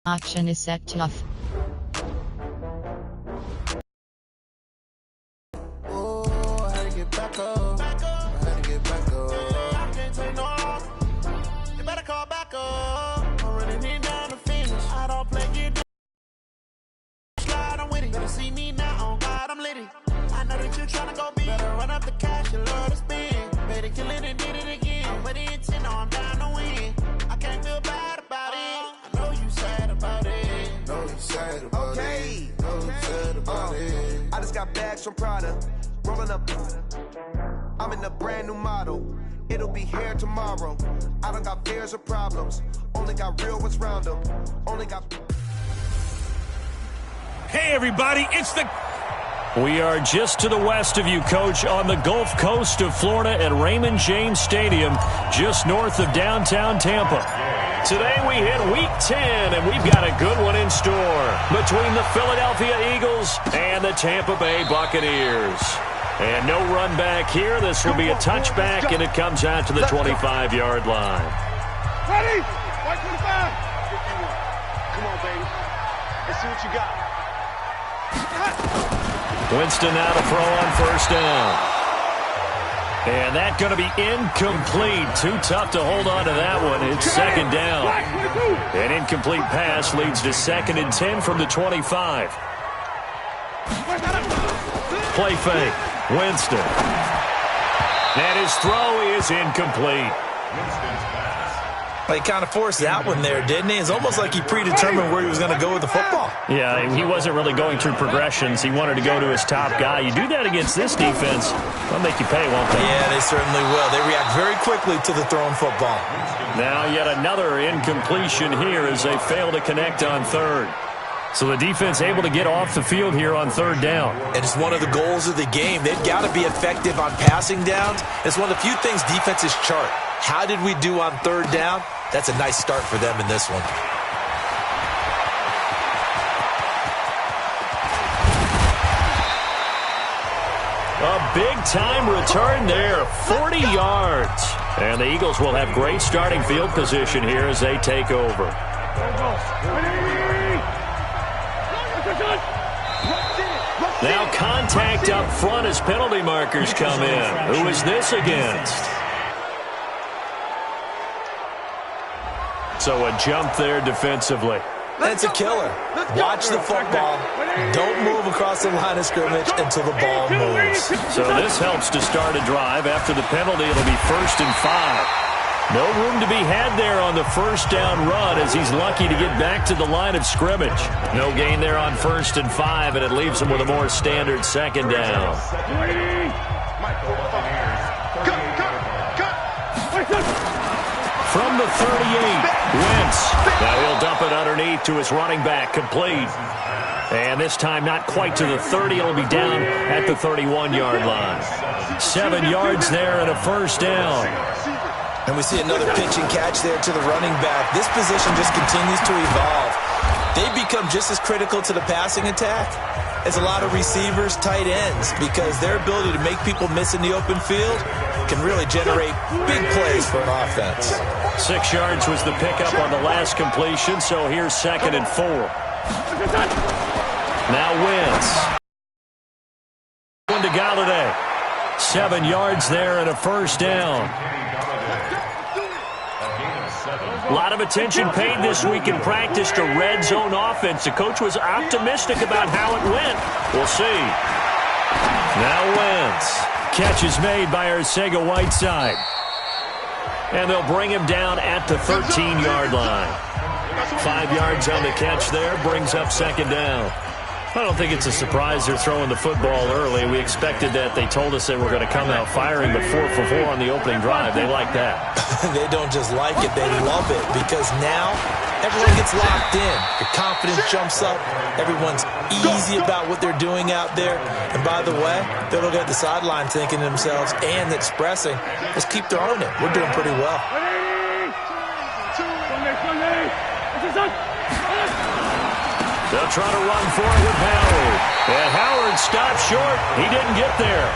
Action is set to off. Oh, I had to get back up. I had to get back up. I can't take no off. You better call back up. I'm running it down to finish. I don't play it. Slide, I'm with it. Better see me now. On God, I'm litty. I know that you're trying to go big. Better run up the cash. You love to spend. Better kill it and did it again. I'm with the intent. No, I'm down to win. I can't feel bad about it. I know you sad about it. Know you sad about it. Know you sad about it. I just got bags from Prada, rolling up. I'm in a brand new model. It'll be here tomorrow. I don't got fears or problems. Only got real ones round them. Only got. Hey, everybody, We are just to the west of you, Coach, on the Gulf Coast of Florida at Raymond James Stadium, just north of downtown Tampa. Today we hit Week 10, and we've got a good one in store between the Philadelphia Eagles and the Tampa Bay Buccaneers. And no run back here. This will be a touchback, and it comes out to the 25-yard line. Ready? 125. Come on, baby. Let's see what you got. Winston now to throw on first down. And that's going to be incomplete. Too tough to hold on to that one. It's second down. An incomplete pass leads to 2nd and 10 from the 25. Play fake. Winston. And his throw is incomplete. He kind of forced that one there, didn't he? It's almost like he predetermined where he was going to go with the football. Yeah, he wasn't really going through progressions. He wanted to go to his top guy. You do that against this defense, they'll make you pay, won't they? Yeah, they certainly will. They react very quickly to the thrown football. Now yet another incompletion here as they fail to connect on third. So the defense able to get off the field here on third down. And it's one of the goals of the game. They've got to be effective on passing downs. It's one of the few things defenses chart. How did we do on third down? That's a nice start for them in this one. A big-time return there, 40 yards. And the Eagles will have great starting field position here as they take over. Now contact up front as penalty markers come in. Who is this against? So a jump there defensively. It's a killer. Watch the football. Don't move across the line of scrimmage until the ball moves. So this helps to start a drive. After the penalty, it'll be 1st and 5. No room to be had there on the first down run as he's lucky to get back to the line of scrimmage. No gain there on 1st and 5, and it leaves him with a more standard 2nd down. From the 38, Wentz. Now he'll dump it underneath to his running back, complete. And this time not quite to the 30. It'll be down at the 31-yard line. 7 yards there and a first down. And we see another pitch and catch there to the running back. This position just continues to evolve. They become just as critical to the passing attack as a lot of receivers, tight ends, because their ability to make people miss in the open field can really generate big plays for an offense. 6 yards was the pickup on the last completion, so here's 2nd and 4. Now Wentz. One to Galladay. 7 yards there and a first down. A lot of attention paid this week in practice to red zone offense. The coach was optimistic about how it went. We'll see. Now Wentz. Catch is made by Arcega-Whiteside. And they'll bring him down at the 13-yard line. 5 yards on the catch there, brings up 2nd down. I don't think it's a surprise they're throwing the football early. We expected that. They told us they were going to come out firing, but 4 for 4 on the opening drive. They like that. They don't just like it, they love it, because now everyone gets locked in. Your confidence jumps up. Everyone's easy about what they're doing out there. And by the way, they'll look at the sideline thinking to themselves and expressing, let's keep throwing it. We're doing pretty well. They'll try to run for it with Howard. And Howard stopped short. He didn't get there.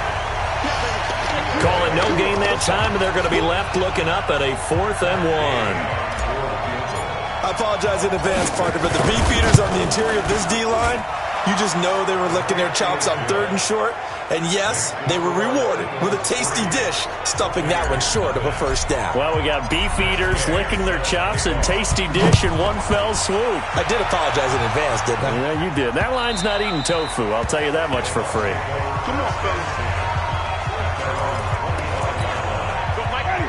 Call it no gain that time, and they're going to be left looking up at a 4th and 1. I apologize in advance, partner, but the beefeaters on the interior of this D-line, you just know they were licking their chops on 3rd and short. And yes, they were rewarded with a tasty dish, stuffing that one short of a first down. Well, we got beefeaters licking their chops and tasty dish in one fell swoop. I did apologize in advance, didn't I? Yeah, you did. That line's not eating tofu. I'll tell you that much for free. Come on, fellas.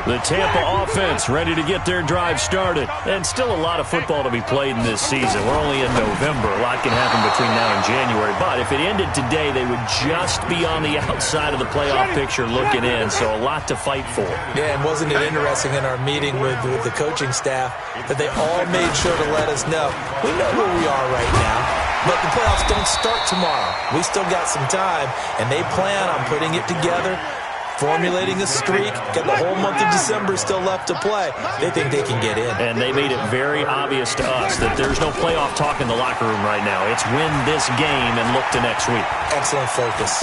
The Tampa offense ready to get their drive started. And still a lot of football to be played in this season. We're only in November. A lot can happen between now and January. But if it ended today, they would just be on the outside of the playoff picture looking in. So a lot to fight for. Yeah, and wasn't it interesting in our meeting with the coaching staff that they all made sure to let us know, we know where we are right now, but the playoffs don't start tomorrow. We still got some time, and they plan on putting it together, formulating a streak, got the whole month of December still left to play. They think they can get in. And they made it very obvious to us that there's no playoff talk in the locker room right now. It's win this game and look to next week. Excellent focus.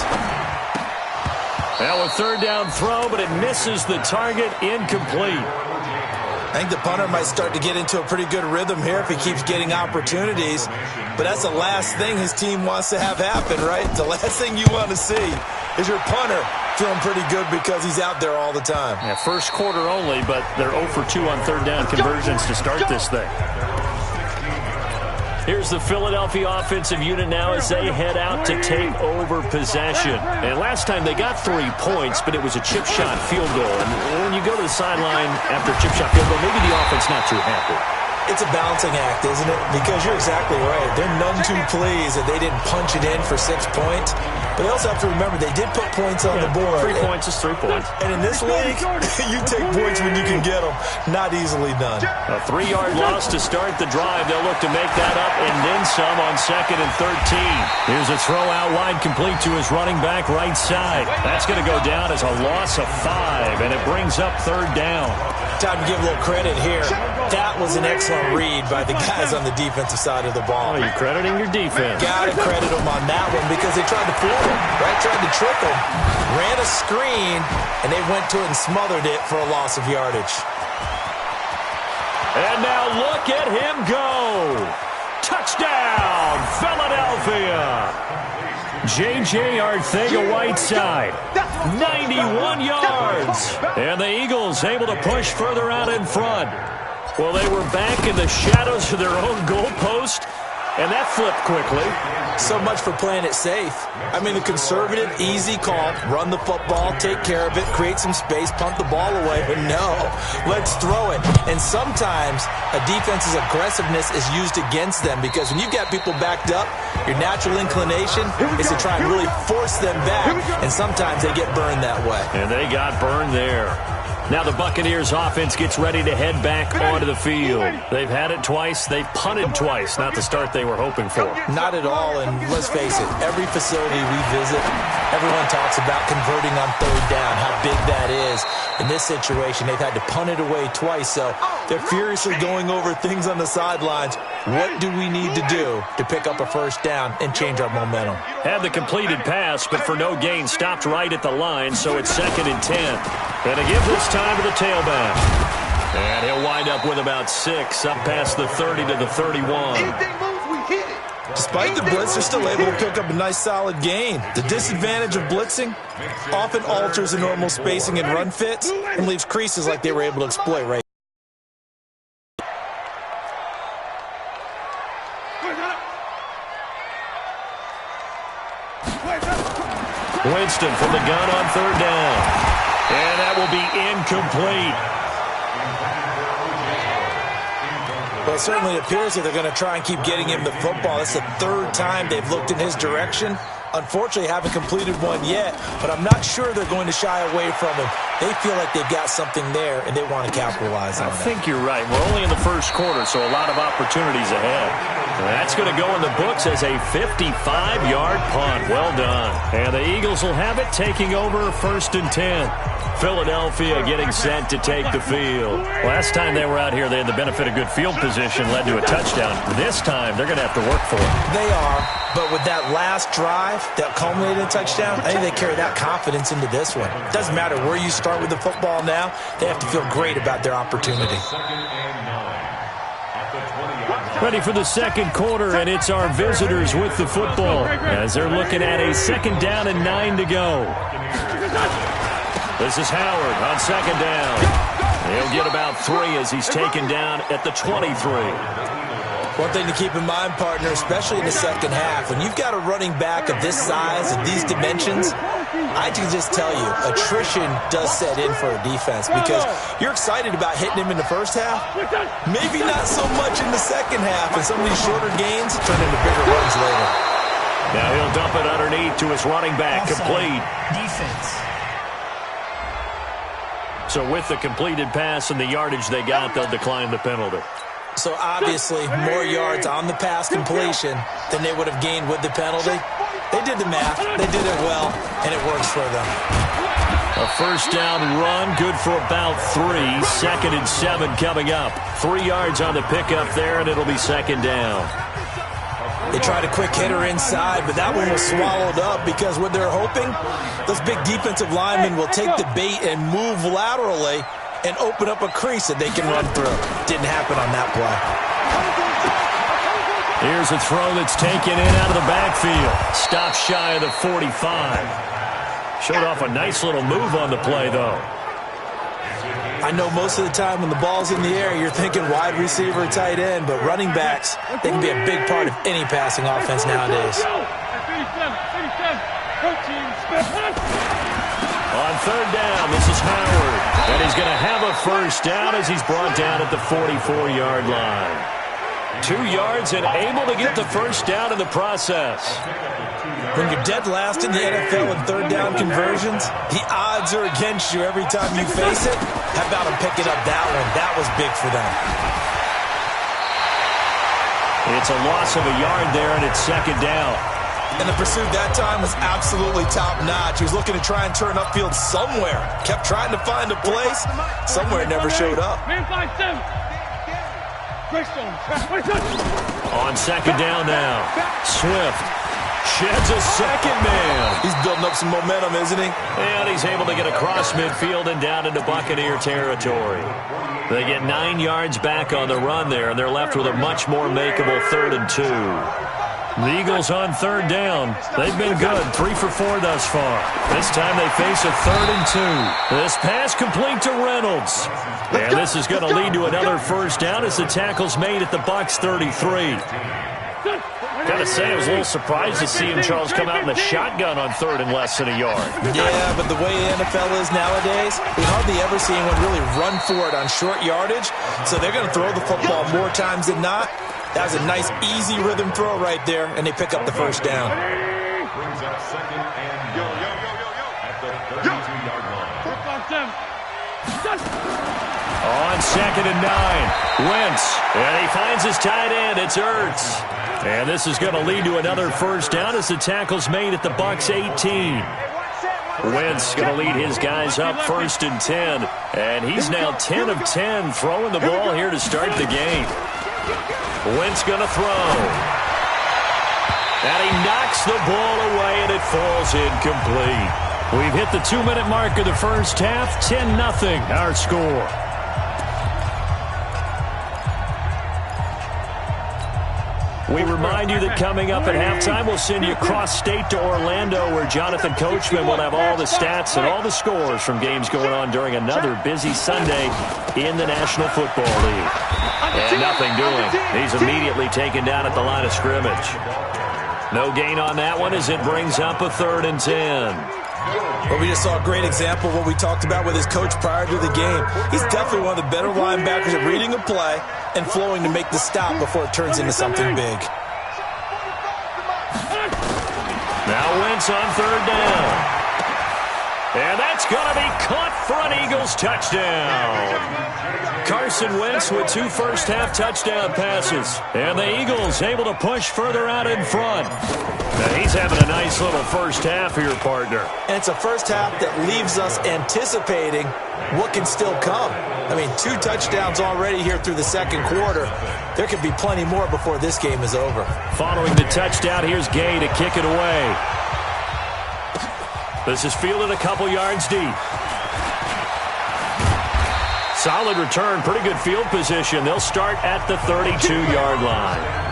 Now a 3rd down throw, but it misses the target, incomplete. I think the punter might start to get into a pretty good rhythm here if he keeps getting opportunities. But that's the last thing his team wants to have happen, right? The last thing you want to see is your punter feeling pretty good because he's out there all the time. Yeah, first quarter only, but they're 0 for 2 on 3rd down conversions to start this thing. Here's the Philadelphia offensive unit now as they head out to take over possession. And last time they got 3 points, but it was a chip shot field goal. And when you go to the sideline after a chip shot field goal, maybe the offense not too happy. It's a balancing act, isn't it? Because you're exactly right. They're none too pleased that they didn't punch it in for 6 points. But they also have to remember they did put points on the board. 3 points is 3 points. And in this league, you take points when you can get them. Not easily done. A 3-yard loss to start the drive. They'll look to make that up and then some on 2nd and 13. Here's a throw out wide complete to his running back right side. That's going to go down as a loss of 5, and it brings up 3rd down. Time to give a little credit here. That was an excellent read by the guys on the defensive side of the ball. Oh, you're crediting your defense. Got to credit them on that one because they tried to fool him, right? Tried to trick him, ran a screen, and they went to it and smothered it for a loss of yardage. And now look at him go. Touchdown, Philadelphia. J.J. Arcega-Whiteside, 91 yards. And the Eagles able to push further out in front. Well, they were back in the shadows of their own goalpost, and that flipped quickly. So much for playing it safe. I mean, the conservative, easy call, run the football, take care of it, create some space, punt the ball away. But no, let's throw it. And sometimes a defense's aggressiveness is used against them because when you've got people backed up, your natural inclination is to try and really force them back. And sometimes they get burned that way. And they got burned there. Now the Buccaneers offense gets ready to head back onto the field. They've had it twice. They've punted twice. Not the start they were hoping for. Not at all, and let's face it, every facility we visit, everyone talks about converting on 3rd down, how big that is. In this situation, they've had to punt it away twice, so they're furiously going over things on the sidelines. What do we need to do to pick up a 1st down and change our momentum? Had the completed pass, but for no gain, stopped right at the line, so it's 2nd and 10. And to give this time to the tailback. And he'll wind up with about 6, up past the 30 to the 31. Despite the blitz, they're still able to pick up a nice solid gain. The disadvantage of blitzing often alters the normal spacing and run fits and leaves creases like they were able to exploit right. Winston from the gun on 3rd down. And that will be incomplete. Well, it certainly appears that they're going to try and keep getting him the football. It's the 3rd time they've looked in his direction. Unfortunately, haven't completed one yet, but I'm not sure they're going to shy away from him. They feel like they've got something there, and they want to capitalize on it. I think you're right. We're only in the first quarter, so a lot of opportunities ahead. That's going to go in the books as a 55-yard punt. Well done. And the Eagles will have it, taking over 1st and 10. Philadelphia getting set to take the field. Last time they were out here, they had the benefit of good field position, led to a touchdown. This time, they're going to have to work for it. They are, but with that last drive that culminated in a touchdown, I think they carry that confidence into this one. It doesn't matter where you start with the football now. They have to feel great about their opportunity. Ready for the second quarter, and it's our visitors with the football as they're looking at a 2nd down and 9 to go. This is Howard on 2nd down. He'll get about 3 as he's taken down at the 23. One thing to keep in mind, partner, especially in the second half, when you've got a running back of this size and these dimensions, I can just tell you, attrition does set in for a defense because you're excited about hitting him in the first half. Maybe not so much in the second half, and some of these shorter gains turn into bigger runs later. Now he'll dump it underneath to his running back, complete. Defense. So with the completed pass and the yardage they got, they'll decline the penalty. So obviously more yards on the pass completion than they would have gained with the penalty. They did the math. They did it well, and it works for them. A 1st down run, good for about 3. 2nd and 7 coming up. 3 yards on the pickup there, and it'll be 2nd down. They tried a quick hitter inside, but that one was swallowed up because what they're hoping, those big defensive linemen will take the bait and move laterally and open up a crease that they can run through. Didn't happen on that play. Here's a throw that's taken in out of the backfield. Stopped shy of the 45. Showed off a nice little move on the play, though. I know most of the time when the ball's in the air, you're thinking wide receiver, tight end, but running backs, they can be a big part of any passing offense nowadays. On 3rd down, this is Howard. And he's going to have a 1st down as he's brought down at the 44-yard line. 2 yards and able to get the 1st down in the process. When you're dead last in the NFL in 3rd down conversions, the odds are against you every time you face it. How about him picking up that one? That was big for them. It's a loss of a yard there, and it's 2nd down. And the pursuit that time was absolutely top-notch. He was looking to try and turn upfield somewhere. Kept trying to find a place. Somewhere it never showed up. On 2nd down now, Swift sheds a 2nd man. He's building up some momentum, isn't he? And he's able to get across midfield and down into Buccaneer territory. They get 9 yards back on the run there, and they're left with a much more makeable 3rd and 2. The Eagles on 3rd down. They've been good, 3 for 4 thus far. This time they face a 3rd and 2. This pass complete to Reynolds. And this is going to lead to another 1st down as the tackle's made at the Bucs 33. Gotta say, I was a little surprised to see him, Charles, come out in the shotgun on 3rd and less than a yard. Yeah, but the way the NFL is nowadays, we hardly ever see anyone really run for it on short yardage. So they're going to throw the football more times than not. That was a nice, easy rhythm throw right there, and they pick up the 1st down. Brings up 2nd and yo at the 32-yard line. On 2nd and 9, Wentz, and he finds his tight end. It's Ertz. And this is going to lead to another 1st down as the tackle's made at the Bucs 18. Wentz going to lead his guys up 1st and 10. And he's now 10 of 10 throwing the ball here to start the game. Wentz going to throw. And he knocks the ball away, and it falls incomplete. We've hit the 2-minute mark of the first half. 10-0 our score. We remind you that coming up at halftime, we'll send you cross-state to Orlando, where Jonathan Coachman will have all the stats and all the scores from games going on during another busy Sunday in the National Football League. And nothing doing. He's immediately taken down at the line of scrimmage. No gain on that one as it brings up a 3rd and 10. Well, we just saw a great example of what we talked about with his coach prior to the game. He's definitely one of the better linebackers at reading a play and flowing to make the stop before it turns into something big. Now Wentz on 3rd down. And that's going to be caught for an Eagles touchdown. Carson Wentz with 2 first-half touchdown passes. And the Eagles able to push further out in front. Now he's having a nice little first half here, partner. And it's a first half that leaves us anticipating what can still come. I mean, 2 touchdowns already here through the second quarter. There could be plenty more before this game is over. Following the touchdown, here's Gay to kick it away. This is fielded a couple yards deep. Solid return, pretty good field position. They'll start at the 32-yard line.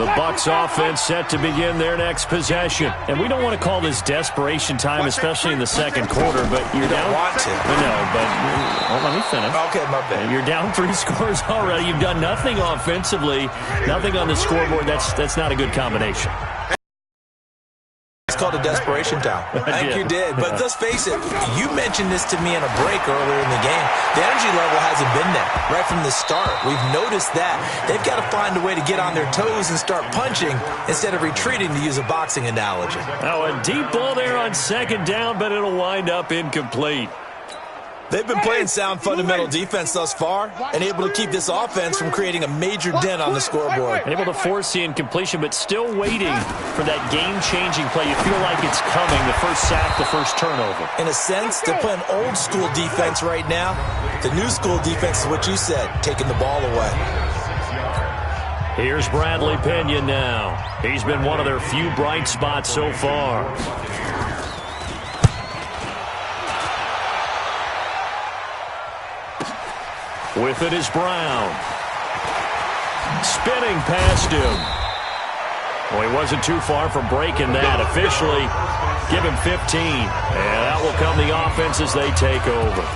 The Bucs offense set to begin their next possession. And we don't want to call this desperation time, especially in the second quarter, but you're down. Want to. No, but let me finish. Okay, my bad. You're down 3 scores already. You've done nothing offensively, nothing on the scoreboard. That's not a good combination. It's called a desperation time. I think you did. But let's face it, you mentioned this to me in a break earlier in the game. The energy level hasn't been there right from the start. We've noticed that. They've got to find a way to get on their toes and start punching instead of retreating, to use a boxing analogy. Now a deep ball there on second down, but it'll wind up incomplete. They've been playing sound fundamental defense thus far and able to keep this offense from creating a major dent on the scoreboard. Able to force the incompletion, but still waiting for that game-changing play. You feel like it's coming, the first sack, the first turnover. In a sense, they're playing old-school defense right now. The new-school defense is what you said, taking the ball away. Here's Bradley Pinion now. He's been one of their few bright spots so far. With it is Brown. Spinning past him. Well, he wasn't too far from breaking that. Officially, give him 15. And out will come the offense as they take over.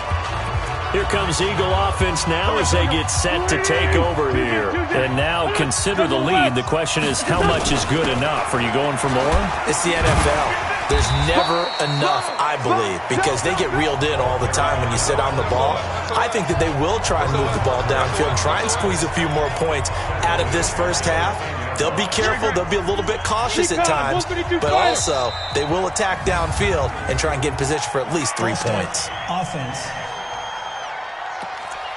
Here comes Eagle offense now as they get set to take over here. And now consider the lead. The question is, how much is good enough? Are you going for more? It's the NFL. There's never enough, I believe, because they get reeled in all the time when you sit on the ball. I think that they will try and move the ball downfield and try and squeeze a few more points out of this first half. They'll be careful. They'll be a little bit cautious at times, but also they will attack downfield and try and get in position for at least 3 points. Offense.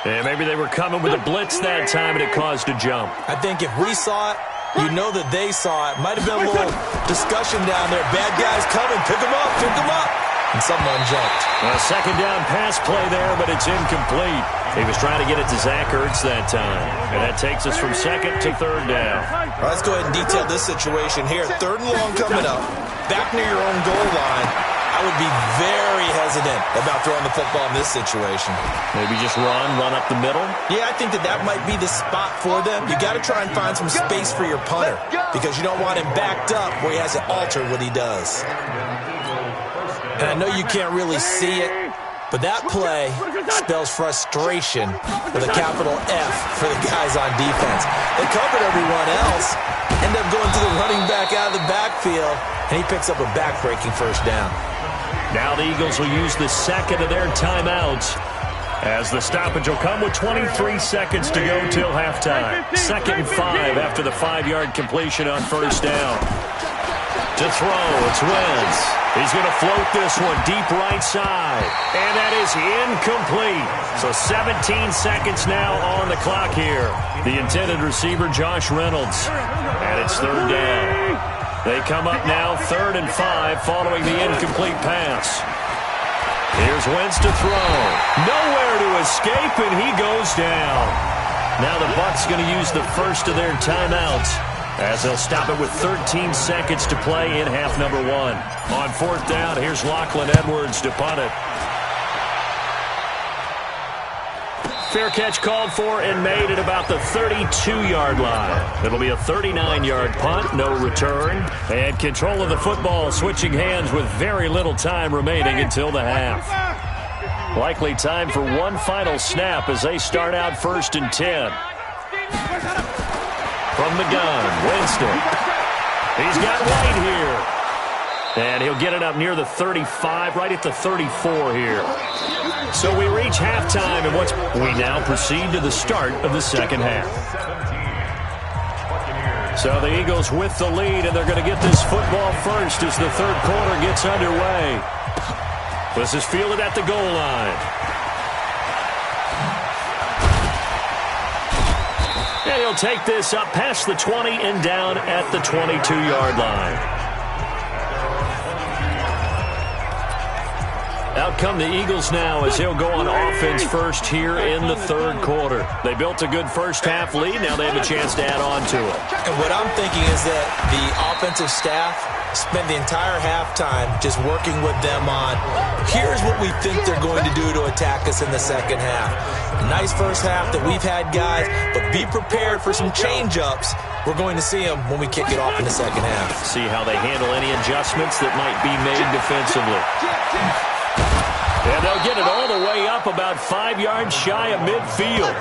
Yeah, maybe they were coming with a blitz that time and it caused a jump. I think if we saw it, you know that they saw it. Might have been a little discussion down there. Bad guys coming. Pick them up. Pick them up. And someone jumped. A second down pass play there, but it's incomplete. He was trying to get it to Zach Ertz that time. And that takes us from second to third down. All right, let's go ahead and detail this situation here. 3rd and long coming up. Back near your own goal line. I would be very hesitant about throwing the football in this situation. Maybe just run up the middle? Yeah, I think that might be the spot for them. You got to try and find some space for your punter because you don't want him backed up where he has to alter what he does. And I know you can't really see it, but that play spells frustration with a capital F for the guys on defense. They covered everyone else, end up going to the running back out of the backfield, and he picks up a back-breaking first down. Now the Eagles will use the second of their timeouts as the stoppage will come with 23 seconds to go till halftime. 2nd and 5 after the 5-yard completion on first down. To throw, it's Wentz. He's going to float this one deep right side. And that is incomplete. So 17 seconds now on the clock here. The intended receiver, Josh Reynolds. And it's 3rd down. They come up now 3rd and 5 following the incomplete pass. Here's Wentz to throw. Nowhere to escape, and he goes down. Now the Bucs going to use the first of their timeouts as they'll stop it with 13 seconds to play in half number 1. On 4th down, here's Lachlan Edwards to punt it. Fair catch called for and made at about the 32-yard line. It'll be a 39-yard punt, no return. And control of the football switching hands with very little time remaining until the half. Likely time for one final snap as they start out 1st and 10. From the gun, Winston. He's got White here. And he'll get it up near the 35, right at the 34 here. So we reach halftime, and we now proceed to the start of the second half. So the Eagles with the lead, and they're going to get this football first as the 3rd quarter gets underway. This is fielded at the goal line. And he'll take this up past the 20 and down at the 22-yard line. Out come the Eagles now as he'll go on offense first here in the third quarter. They built a good first-half lead. Now they have a chance to add on to it. And what I'm thinking is that the offensive staff spend the entire halftime just working with them on, here's what we think they're going to do to attack us in the second half. Nice first half that we've had, guys, but be prepared for some change-ups. We're going to see them when we kick it off in the second half. See how they handle any adjustments that might be made defensively. And they'll get it all the way up about 5 yards shy of midfield.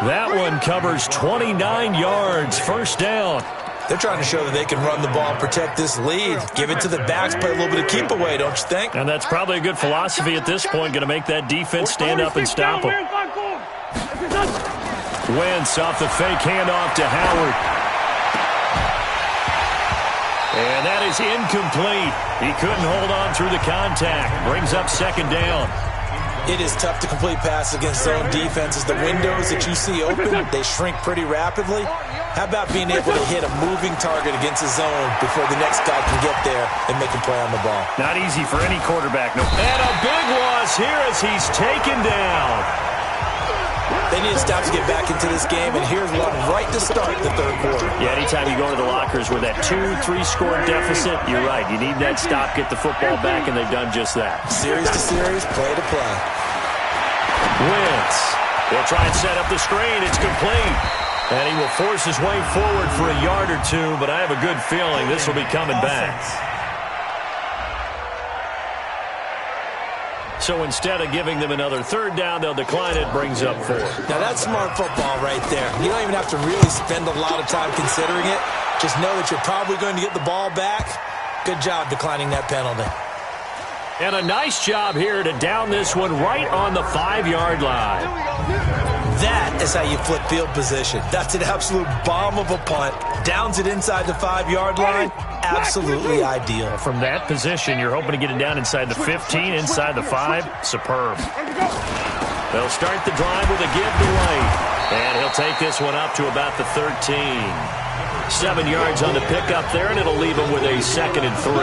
That one covers 29 yards, first down. They're trying to show that they can run the ball and protect this lead. Give it to the backs, play a little bit of keep away, don't you think? And that's probably a good philosophy at this point, going to make that defense stand up and stop them. Wentz off the fake handoff to Howard. And that is incomplete. He couldn't hold on through the contact. Brings up second down. It is tough to complete passes against zone defenses. The windows that you see open, they shrink pretty rapidly. How about being able to hit a moving target against a zone before the next guy can get there and make a play on the ball? Not easy for any quarterback. No. And a big loss here as he's taken down. They need to stop to get back into this game, and here's one right to start the third quarter. Yeah, anytime you go to the lockers with that 2-3 score deficit, you're right. You need that stop, get the football back, and they've done just that. Series to series, play to play. Wentz. They'll try and set up the screen. It's complete. And he will force his way forward for a yard or two, but I have a good feeling this will be coming back. So instead of giving them another third down, they'll decline it, brings up 4. Now that's smart football right there. You don't even have to really spend a lot of time considering it. Just know that you're probably going to get the ball back. Good job declining that penalty. And a nice job here to down this one right on the 5-yard line. That is how you flip field position. That's an absolute bomb of a punt. Downs it inside the 5-yard line. Absolutely ideal. From that position, you're hoping to get it down inside the 15, inside the 5. Superb. They'll start the drive with a give to White. And he'll take this one up to about the 13. 7 yards on the pickup there, and it'll leave him with a 2nd and 3.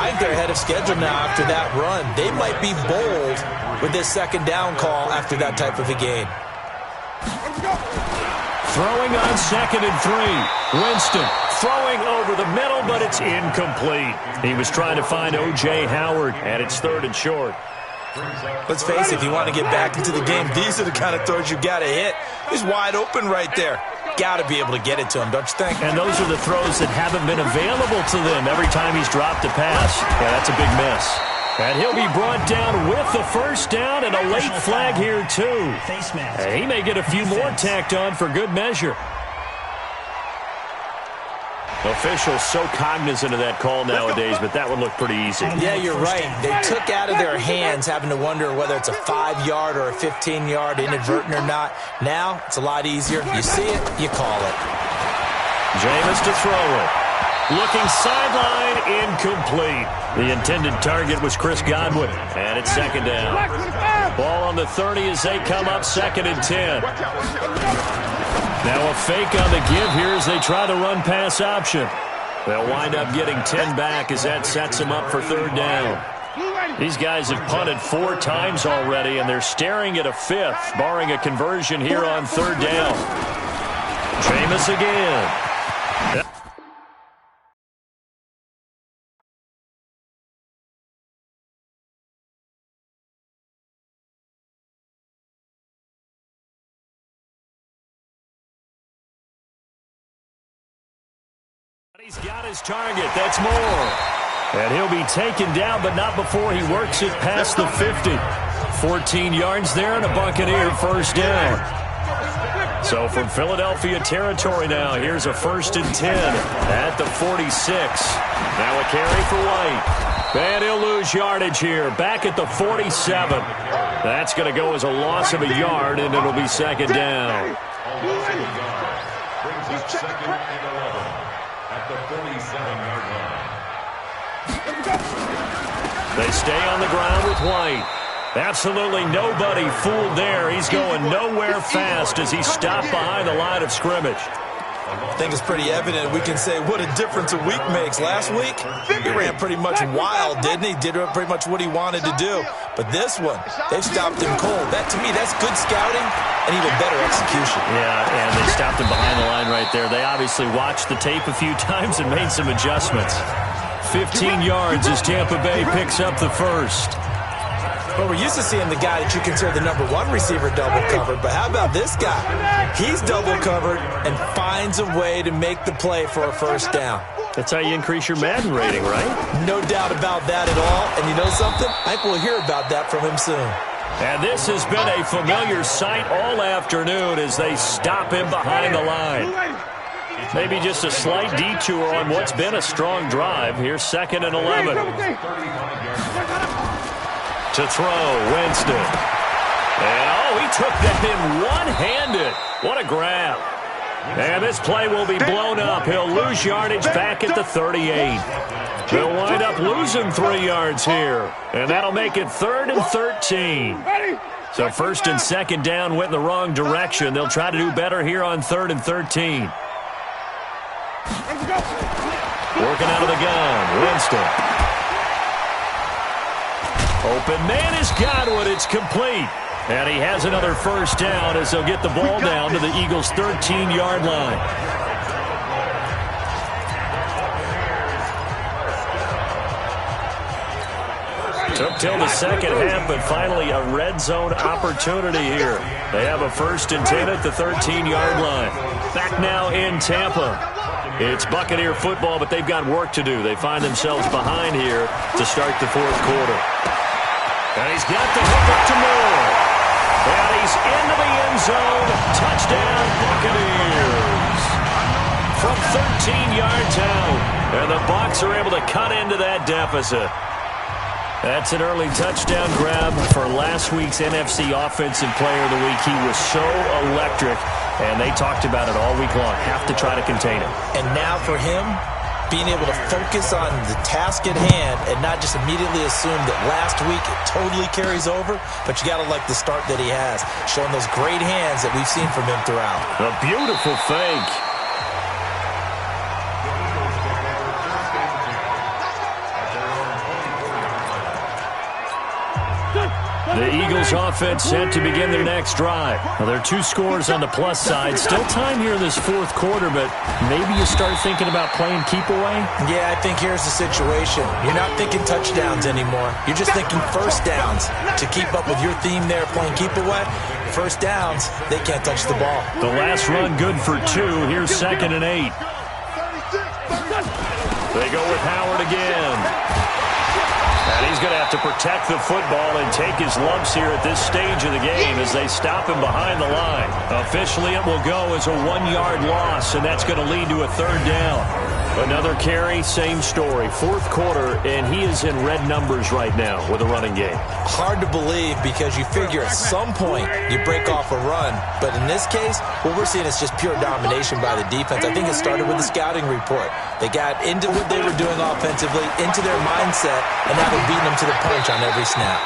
I think they're ahead of schedule now after that run. They might be bold with this second down call after that type of a game. Throwing on 2nd and 3. Winston throwing over the middle, but it's incomplete. He was trying to find O.J. Howard, and it's 3rd and short. Let's face it, if you want to get back into the game, these are the kind of throws you got to hit. He's wide open right there. Got to be able to get it to him, don't you think? And those are the throws that haven't been available to them every time he's dropped a pass. Yeah, that's a big miss. And he'll be brought down with the first down and a late flag here, too. He may get a few more tacked on for good measure. Officials so cognizant of that call nowadays, but that would look pretty easy. Yeah, you're right. They took out of their hands having to wonder whether it's a 5-yard or a 15-yard inadvertent or not. Now, it's a lot easier. You see it, you call it. Jameis to throw it. Looking sideline, incomplete. The intended target was Chris Godwin, and it's 2nd down. Ball on the 30 as they come up 2nd and 10. Now a fake on the give here as they try the run-pass option. They'll wind up getting 10 back as that sets them up for 3rd down. These guys have punted 4 times already, and they're staring at a 5th, barring a conversion here on 3rd down. Jameis again. He's got his target. That's more. And he'll be taken down, but not before he works it past the 50. 14 yards there and a Buccaneer first down. So from Philadelphia territory now, here's a 1st and 10 at the 46. Now a carry for White. And he'll lose yardage here. Back at the 47. That's going to go as a loss of a yard, and it'll be 2nd down. Brings up 2nd and 11 at the 47-yard line. They stay on the ground with White. Absolutely nobody fooled there. He's going nowhere fast as he stopped behind the line of scrimmage. I think it's pretty evident. We can say what a difference a week makes. Last week, he ran pretty much wild, didn't he? Did pretty much what he wanted to do. But this one, they've stopped him cold. That, to me, that's good scouting and even better execution. Yeah, and they stopped him behind the line right there. They obviously watched the tape a few times and made some adjustments. 15 yards as Tampa Bay picks up the first. Well, we're used to seeing the guy that you consider the number one receiver double covered, but how about this guy? He's double covered and finds a way to make the play for a first down. That's how you increase your Madden rating, right? No doubt about that at all. And you know something? I think we'll hear about that from him soon. And this has been a familiar sight all afternoon as they stop him behind the line. Maybe just a slight detour on what's been a strong drive. Here's 2nd and 11. To throw, Winston. And, he took that in one-handed. What a grab. And this play will be blown up. He'll lose yardage back at the 38. They'll wind up losing 3 yards here. And that'll make it 3rd and 13. So 1st and 2nd down went in the wrong direction. They'll try to do better here on 3rd and 13. Working out of the gun, Winston. Open man is Godwin. It's complete. And he has another first down as they'll get the ball down to the Eagles' 13-yard line. Took till the second half, but finally a red zone opportunity here. They have a 1st and 10 at the 13-yard line. Back now in Tampa. It's Buccaneer football, but they've got work to do. They find themselves behind here to start the 4th quarter. And he's got the hook up to Moore. And he's into the end zone. Touchdown, Buccaneers. From 13 yards out. And the Bucs are able to cut into that deficit. That's an early touchdown grab for last week's NFC Offensive Player of the Week. He was so electric, and they talked about it all week long. Have to try to contain him. And now for him, being able to focus on the task at hand and not just immediately assume that last week it totally carries over, but you got to like the start that he has, showing those great hands that we've seen from him throughout. A beautiful fake. The Eagles offense set to begin their next drive. Well, there are 2 scores on the plus side. Still time here in this 4th quarter, but maybe you start thinking about playing keep away? Yeah, I think here's the situation. You're not thinking touchdowns anymore. You're just thinking first downs. To keep up with your theme there, playing keep away, first downs, they can't touch the ball. The last run good for 2. Here's 2nd and 8. They go with Howard again. And he's going to have to protect the football and take his lumps here at this stage of the game as they stop him behind the line. Officially, it will go as a 1-yard loss, and that's going to lead to a 3rd down. Another carry, same story. 4th quarter, and he is in red numbers right now with a running game. Hard to believe because you figure at some point you break off a run. But in this case, what we're seeing is just pure domination by the defense. I think it started with the scouting report. They got into what they were doing offensively, into their mindset, and now they're beating them to the punch on every snap.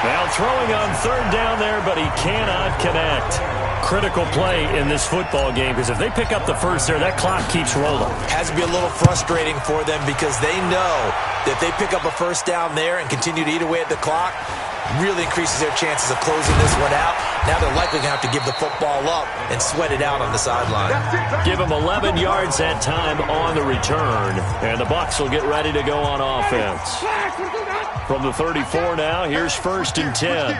Now throwing on 3rd down there, but he cannot connect. Critical play in this football game because if they pick up the first there, that clock keeps rolling. Has to be a little frustrating for them because they know that if they pick up a first down there and continue to eat away at the clock, really increases their chances of closing this one out. Now they're likely going to have to give the football up and sweat it out on the sideline. Give them 11 yards that time on the return, and the Bucs will get ready to go on offense. From the 34 now, here's 1st and 10.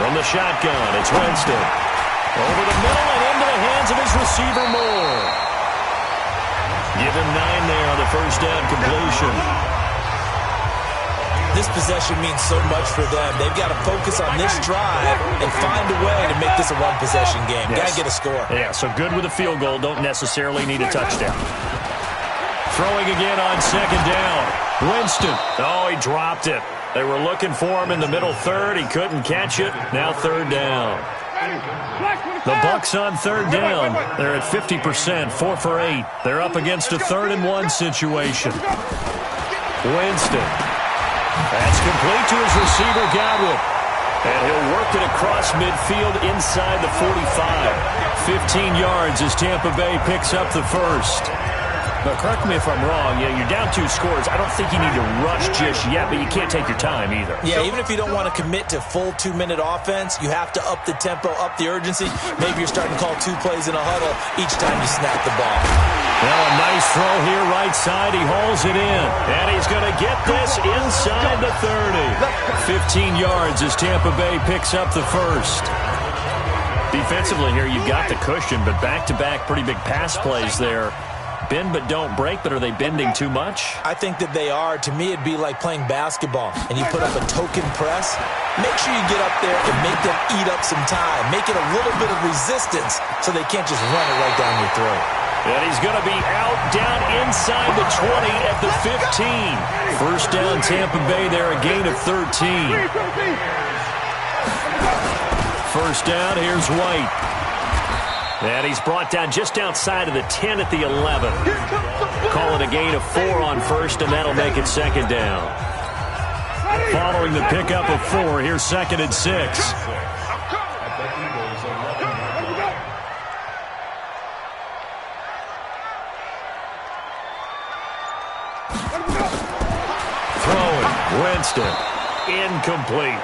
From the shotgun, it's Winston. Over the middle and into the hands of his receiver, Moore. Give him 9 there on the first down completion. This possession means so much for them. They've got to focus on this drive and find a way to make this a one-possession game. Yes. Got to get a score. Yeah, so good with a field goal. Don't necessarily need a touchdown. Throwing again on 2nd down. Winston. Oh, he dropped it. They were looking for him in the middle 3rd. He couldn't catch it. Now 3rd down. The Bucs on 3rd down. They're at 50%, 4 for 8. They're up against a 3rd and 1 situation. Winston. That's complete to his receiver, Godwin. And he'll work it across midfield inside the 45. 15 yards as Tampa Bay picks up the first. Now, correct me if I'm wrong. You're down 2 scores. I don't think you need to rush just yet, but you can't take your time either. Yeah, even if you don't want to commit to full 2-minute offense, you have to up the tempo, up the urgency. Maybe you're starting to call 2 plays in a huddle each time you snap the ball. Now a nice throw here right side. He hauls it in. And he's going to get this inside the 30. 15 yards as Tampa Bay picks up the first. Defensively here, you've got the cushion, but back-to-back pretty big pass plays there. Bend but don't break, but are they bending too much? I think that they are. To me, it'd be like playing basketball, and you put up a token press. Make sure you get up there and make them eat up some time. Make it a little bit of resistance so they can't just run it right down your throat. And he's going to be out, down inside the 20 at the 15. First down, Tampa Bay there, a gain of 13. First down, here's White. And he's brought down just outside of the 10 at the 11. Call it a gain of 4 on first, and that'll make it second down. Following the pickup of 4, here's second and 6. Throwing, Winston, incomplete.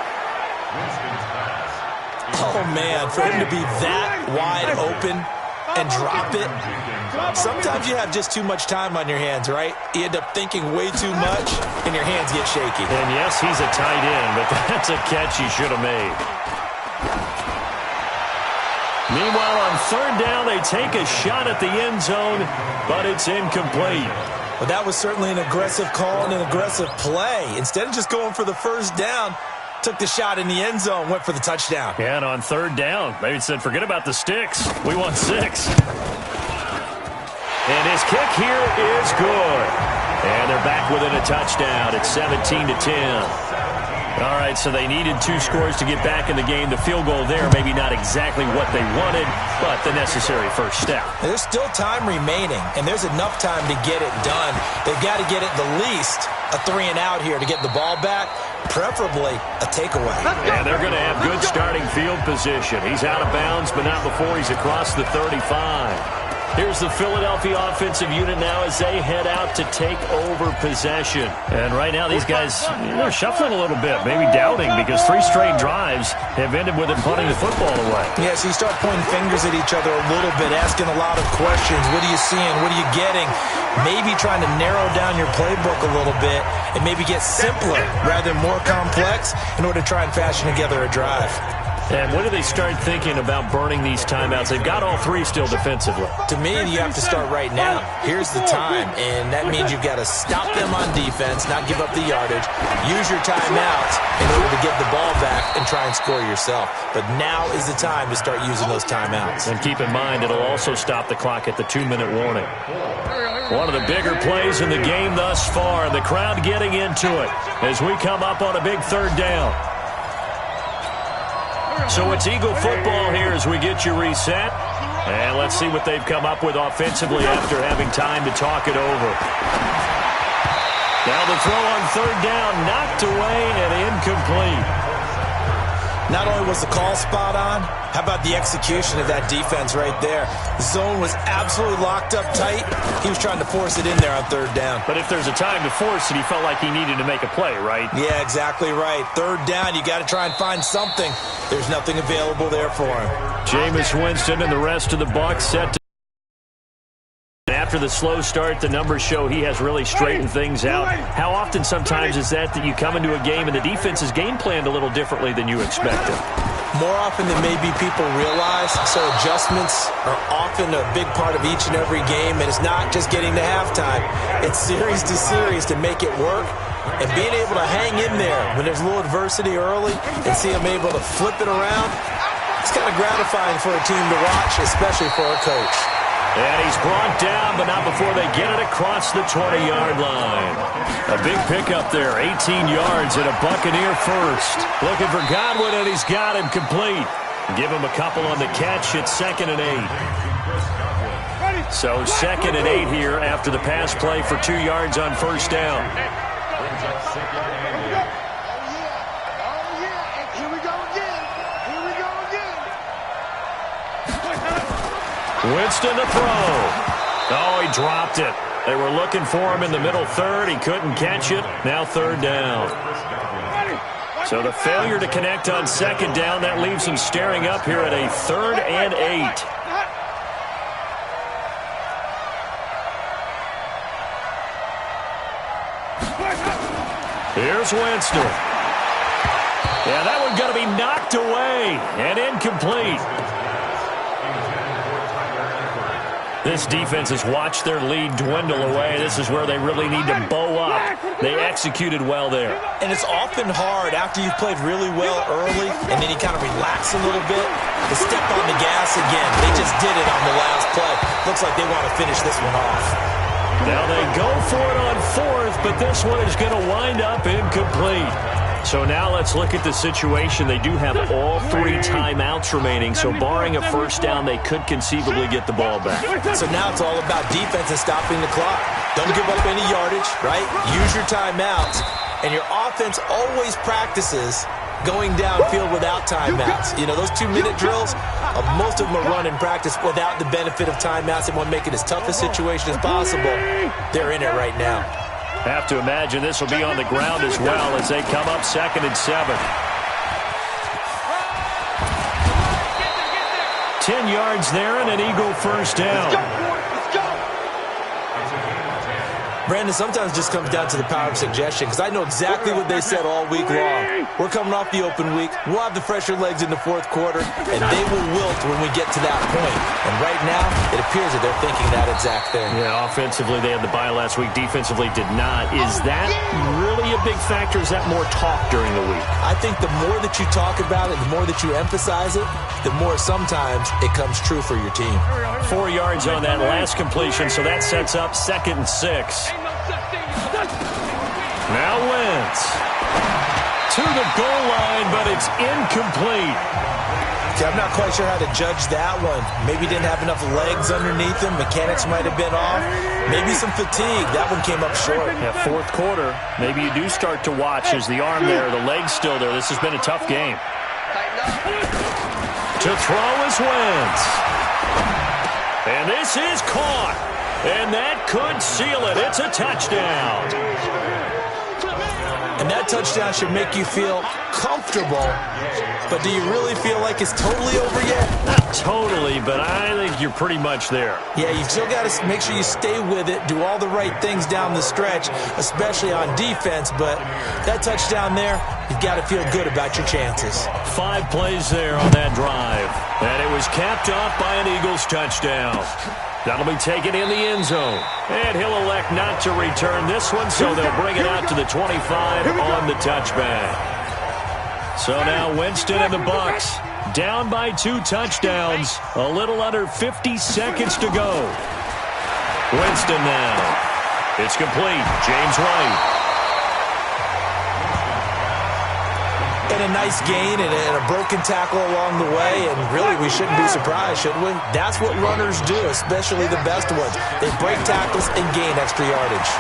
Oh, man, for him to be that wide open and drop it. Sometimes you have just too much time on your hands, right? You end up thinking way too much, and your hands get shaky. And yes, he's a tight end, but that's a catch he should have made. Meanwhile, on third down, they take a shot at the end zone, but it's incomplete. But that was certainly an aggressive call and an aggressive play. Instead of just going for the first down, took the shot in the end zone, went for the touchdown. Yeah, and on third down, maybe said, forget about the sticks. We want 6. And his kick here is good. And they're back within a touchdown. It's 17-10. All right, so they needed 2 scores to get back in the game. The field goal there, maybe not exactly what they wanted, but the necessary first step. There's still time remaining, and there's enough time to get it done. They've got to get at the least a 3-and-out here to get the ball back, preferably a takeaway. And they're going to have good starting field position. He's out of bounds, but not before he's across the 35. Here's the Philadelphia offensive unit now as they head out to take over possession. And right now these guys, they're shuffling a little bit, maybe doubting, because 3 straight drives have ended with them punting the football away. Yeah, so you start pointing fingers at each other a little bit, asking a lot of questions. What are you seeing? What are you getting? Maybe trying to narrow down your playbook a little bit and maybe get simpler rather than more complex in order to try and fashion together a drive. And when do they start thinking about burning these timeouts? They've got all 3 still defensively. To me, you have to start right now. Here's the time, and that means you've got to stop them on defense, not give up the yardage, use your timeouts in order to get the ball back and try and score yourself. But now is the time to start using those timeouts. And keep in mind, it'll also stop the clock at the 2-minute warning. One of the bigger plays in the game thus far, and the crowd getting into it as we come up on a big third down. So it's Eagle football here as we get you reset. And let's see what they've come up with offensively after having time to talk it over. Now the throw on third down, knocked away and incomplete. Not only was the call spot on, how about the execution of that defense right there? The zone was absolutely locked up tight. He was trying to force it in there on third down. But if there's a time to force it, he felt like he needed to make a play, right? Yeah, exactly right. Third down, you got to try and find something. There's nothing available there for him. Jameis Winston and the rest of the Bucs set to. After the slow start, the numbers show he has really straightened things out. How often sometimes is that you come into a game and the defense is game planned a little differently than you expected? More often than maybe people realize, so adjustments are often a big part of each and every game, and it's not just getting to halftime. It's series to series to make it work, and being able to hang in there when there's a little adversity early and see them able to flip it around, it's kind of gratifying for a team to watch, especially for a coach. And he's brought down, but not before they get it across the 20-yard line. A big pickup there, 18 yards and a Buccaneer first. Looking for Godwin, and he's got him complete. Give him a couple on the catch. It's 2nd and 8. So 2nd and 8 here after the pass play for 2 yards on first down. Here we go again. Winston to throw. Oh, he dropped it. They were looking for him in the middle third. He couldn't catch it. Now third down. So the failure to connect on second down, that leaves him staring up here at a 3rd and 8. Here's Winston. Yeah, that one going to be knocked away and incomplete. This defense has watched their lead dwindle away. This is where they really need to bow up. They executed well there. And it's often hard after you've played really well early and then you kind of relax a little bit to step on the gas again. They just did it on the last play. Looks like they want to finish this one off. Now they go for it on 4th, but this one is going to wind up incomplete. So now let's look at the situation. They do have all 3 timeouts remaining, so barring a first down, they could conceivably get the ball back. So now it's all about defense and stopping the clock. Don't give up any yardage, right? Use your timeouts. And your offense always practices going downfield without timeouts. You know, those 2-minute drills, most of them are run in practice without the benefit of timeouts. They want to make it as tough a situation as possible. They're in it right now. Have to imagine this will be on the ground as well as they come up 2nd and 7. 10 yards there and an Eagle first down. Brandon, sometimes it just comes down to the power of suggestion because I know exactly what they said all week long. We're coming off the open week. We'll have the fresher legs in the 4th quarter, and they will wilt when we get to that point. And right now, it appears that they're thinking that exact thing. Yeah, offensively, they had the bye last week. Defensively, did not. Is that really a big factor? Is that more talk during the week? I think the more that you talk about it, the more that you emphasize it, the more sometimes it comes true for your team. 4 yards on that last completion, so that sets up 2nd and 6. Now Wentz to the goal line, but it's incomplete. See, I'm not quite sure how to judge that one. Maybe didn't have enough legs underneath him. Mechanics might have been off. Maybe some fatigue. That one came up short. Yeah, 4th quarter. Maybe you do start to watch as the arm there, the leg's still there. This has been a tough game. To throw is Wentz. And this is caught. And that could seal it. It's a touchdown. And that touchdown should make you feel comfortable. But do you really feel like it's totally over yet? Not totally, but I think you're pretty much there. Yeah, you've still got to make sure you stay with it, do all the right things down the stretch, especially on defense. But that touchdown there, you've got to feel good about your chances. 5 plays there on that drive. And it was capped off by an Eagles touchdown. That'll be taken in the end zone. And he'll elect not to return this one, so they'll bring it out to the 25 on the touchback. So now Winston and the Bucs down by 2 touchdowns. A little under 50 seconds to go. Winston now. It's complete. James White. And a nice gain and a broken tackle along the way, and really we shouldn't be surprised, should we? That's what runners do, especially the best ones. They break tackles and gain extra yardage.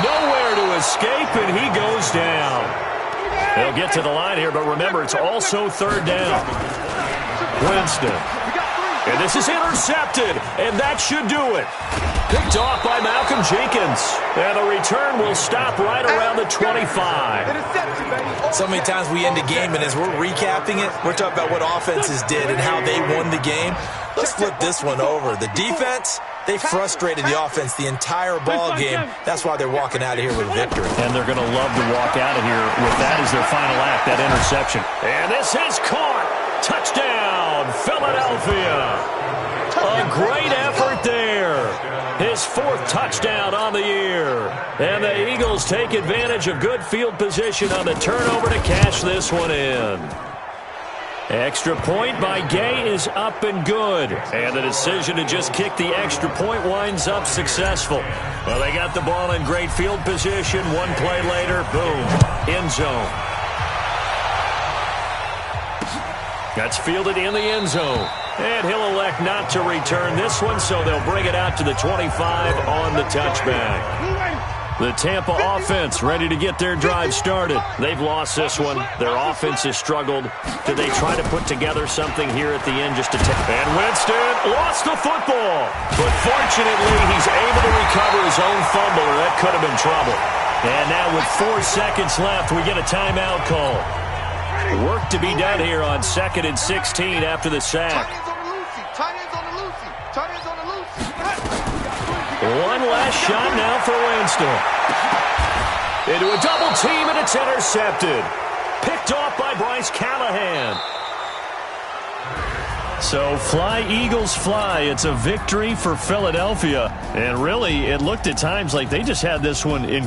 Nowhere to escape, and he goes down. They'll get to the line here, but remember, it's also 3rd down. Winston. And this is intercepted, and that should do it. Picked off by Malcolm Jenkins. And the return will stop right around the 25. So many times we end a game, and as we're recapping it, we're talking about what offenses did and how they won the game. Let's flip this one over. The defense, they frustrated the offense the entire ball game. That's why they're walking out of here with a victory. And they're going to love to walk out of here with that as their final act, that interception. And this is caught. Touchdown, Philadelphia. A great effort there. His 4th touchdown on the year. And the Eagles take advantage of good field position on the turnover to cash this one in. Extra point by Gay is up and good. And the decision to just kick the extra point winds up successful. Well, they got the ball in great field position. 1 play later, boom, end zone. That's fielded in the end zone. And he'll elect not to return this one, so they'll bring it out to the 25 on the touchback. The Tampa offense ready to get their drive started. They've lost this one. Their offense has struggled. Do they try to put together something here at the end just to take? And Winston lost the football. But fortunately, he's able to recover his own fumble, or that could have been trouble. And now with 4 seconds left, we get a timeout call. Work to be done here on 2nd and 16 after the sack. One last shot now for Winston. Into a double team, and it's intercepted. Picked off by Bryce Callahan. So fly, Eagles, fly. It's a victory for Philadelphia. And really, it looked at times like they just had this one in